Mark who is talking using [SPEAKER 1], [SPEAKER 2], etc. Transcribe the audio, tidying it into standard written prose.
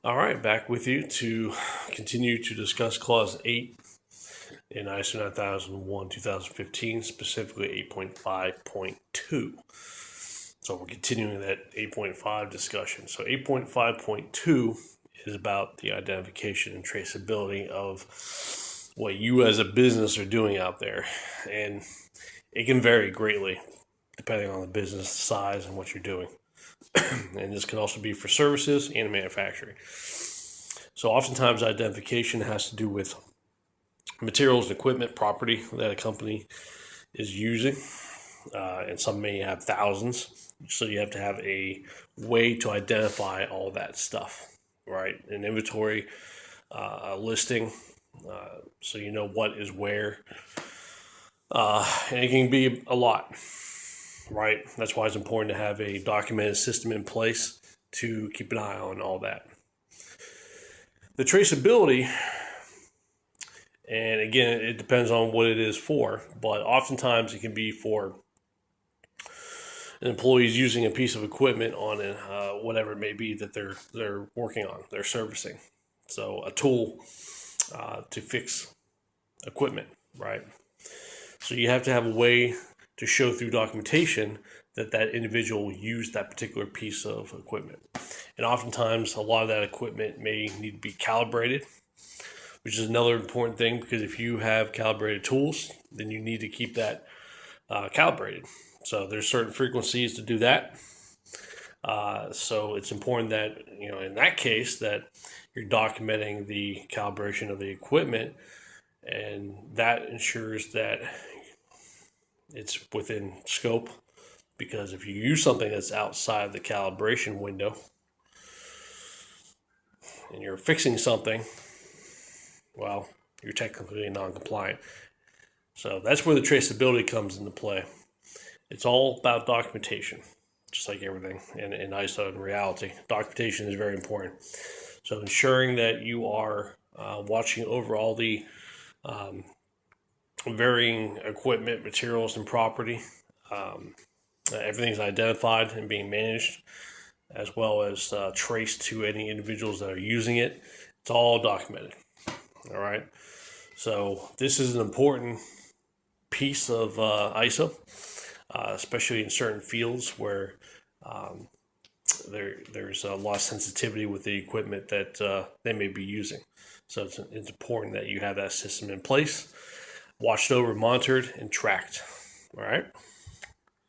[SPEAKER 1] All right, back with you to continue to discuss Clause 8 in ISO 9001 2015, specifically 8.5.2. So we're continuing that 8.5 discussion. So 8.5.2 is about the identification and traceability of what you as a business are doing out there. And it can vary greatly depending on the business size and what you're doing. And this can also be for services and manufacturing. So oftentimes identification has to do with materials and equipment, property that a company is using, and some may have thousands. So you have to have a way to identify all that stuff, right? An inventory, a listing, so you know what is where, and it can be a lot, right? That's why it's important to have a documented system in place to keep an eye on all that. The traceability, and again, it depends on what it is for, but oftentimes it can be for an employee using a piece of equipment on whatever it may be that they're working on, they're servicing. So a tool to fix equipment, right? So you have to have a way to show through documentation that individual used that particular piece of equipment. And oftentimes, a lot of that equipment may need to be calibrated, which is another important thing, because if you have calibrated tools, then you need to keep that calibrated. So there's certain frequencies to do that. So it's important that, in that case, that you're documenting the calibration of the equipment, and that ensures that it's within scope. Because if you use something that's outside the calibration window and you're fixing something, well, you're technically non-compliant. So that's where the traceability comes into play. It's all about documentation, just like everything in ISO in reality. Documentation is very important. So ensuring that you are watching over all the varying equipment, materials, and property. Everything's identified and being managed, as well as traced to any individuals that are using it. It's all documented. All right. So this is an important piece of ISO, especially in certain fields where there's a lot of sensitivity with the equipment that they may be using. So it's important that you have that system in place, watched over, monitored, and tracked. All right.